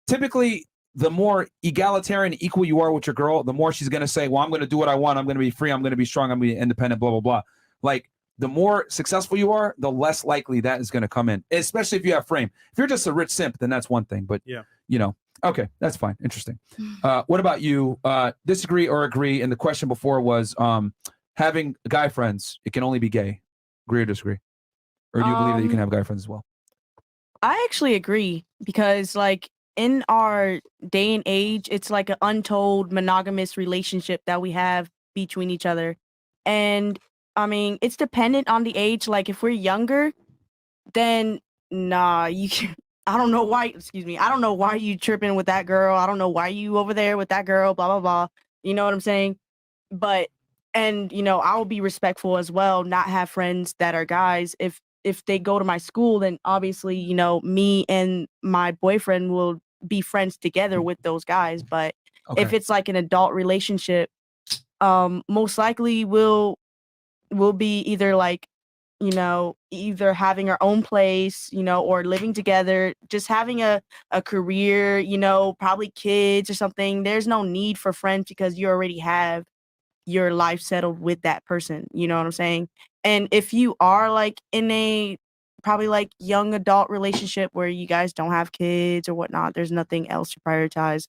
typically, the more egalitarian, equal you are with your girl, the more she's going to say, well, I'm going to do what I want. I'm going to be free. I'm going to be strong. I'm going to be independent, blah, blah, blah. Like, the more successful you are, the less likely that is going to come in, especially if you have frame. If you're just a rich simp, then that's one thing. But, you know, okay, that's fine. Interesting. What about you? Disagree or agree? And the question before was having guy friends, it can only be gay. Agree or disagree? Or do you believe that you can have guy friends as well? I actually agree because, like, in our day and age, it's like an untold monogamous relationship that we have between each other. And I mean, it's dependent on the age. Like, if we're younger, then nah, I don't know why, excuse me, I don't know why you tripping with that girl. I don't know why you over there with that girl, blah, blah, blah. You know what I'm saying? But, and, you know, I will be respectful as well, not have friends that are guys. If they go to my school, then obviously, you know, me and my boyfriend will be friends together with those guys. But if it's like an adult relationship, most likely we'll be either like, you know, either having our own place, you know, or living together, just having a career, you know, probably kids or something. There's no need for friends because you already have your life settled with that person. You know what I'm saying? And if you are like in a probably like young adult relationship where you guys don't have kids or whatnot, there's nothing else to prioritize,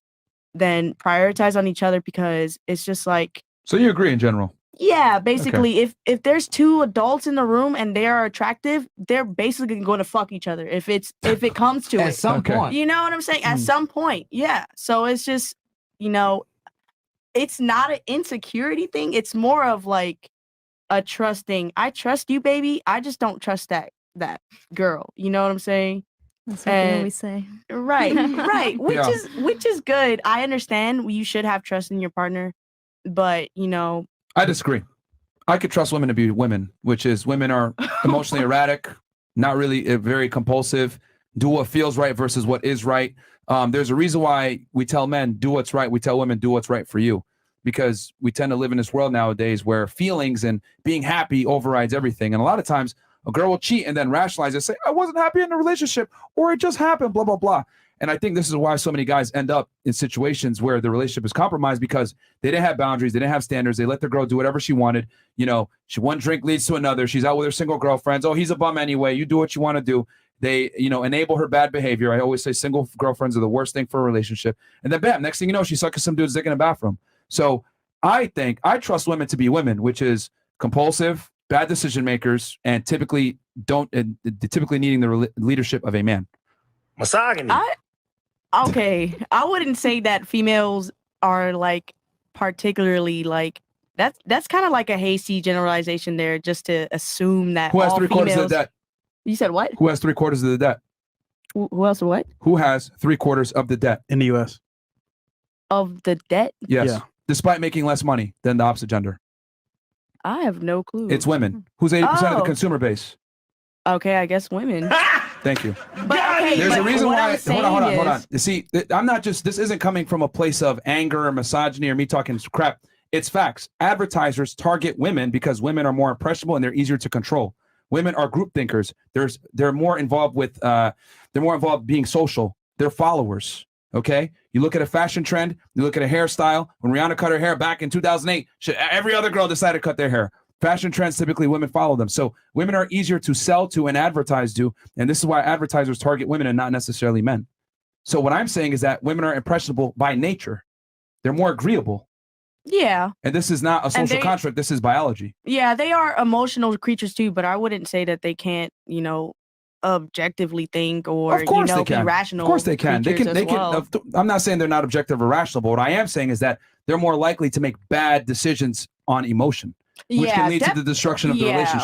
then prioritize on each other because it's just like. So you agree in general? Yeah, basically, if there's two adults in the room and they are attractive, they're basically going to fuck each other if it comes to it. At some point. You know what I'm saying? At some point, yeah. So it's just, you know, it's not an insecurity thing. It's more of like a trusting. I trust you, baby. I just don't trust that girl. You know what I'm saying? That's what they always say. Right, right. Which is good. I understand you should have trust in your partner, but you know. I disagree. I could trust women to be women, which is women are emotionally erratic, not really very compulsive, do what feels right versus what is right. There's a reason why we tell men, do what's right. We tell women, do what's right for you. Because we tend to live in this world nowadays where feelings and being happy overrides everything. And a lot of times a girl will cheat and then rationalize it, say, I wasn't happy in the relationship, or it just happened, blah, blah, blah. And I think this is why so many guys end up in situations where the relationship is compromised because they didn't have boundaries, they didn't have standards, they let their girl do whatever she wanted. You know, one drink leads to another. She's out with her single girlfriends. Oh, he's a bum anyway. You do what you want to do. They, you know, enable her bad behavior. I always say single girlfriends are the worst thing for a relationship. And then bam, next thing you know, she's sucking some dude's dick in the bathroom. So I think I trust women to be women, which is compulsive, bad decision makers, and typically needing the leadership of a man. Misogyny. Okay, I wouldn't say that females are like particularly like that's kind of like a hasty generalization there, just to assume that Who has all 3/4 females, of the debt? You said what? Who has 3/4 of the debt? Who else? What? Who has 3/4 of the debt in the U.S. Of the debt? Yes, Yeah. Despite making less money than the opposite gender. I have no clue. It's women. Who's 80% of the consumer base? Okay, I guess women. Thank you. But okay, There's a reason why. Hold on. You see, I'm not just. This isn't coming from a place of anger or misogyny or me talking crap. It's facts. Advertisers target women because women are more impressionable and they're easier to control. Women are group thinkers. They're more involved with. They're more involved being social. They're followers. Okay. You look at a fashion trend. You look at a hairstyle. When Rihanna cut her hair back in 2008, every other girl decided to cut their hair. Fashion trends, typically women follow them. So women are easier to sell to and advertise to. And this is why advertisers target women and not necessarily men. So what I'm saying is that women are impressionable by nature. They're more agreeable. Yeah. And this is not a social construct. This is biology. Yeah, they are emotional creatures too, but I wouldn't say that they can't, you know, objectively think or, of course you know, they can. be rational. Of course they can. They can. Well. I'm not saying they're not objective or rational, but what I am saying is that they're more likely to make bad decisions on emotion, which can lead to the destruction of the relationship.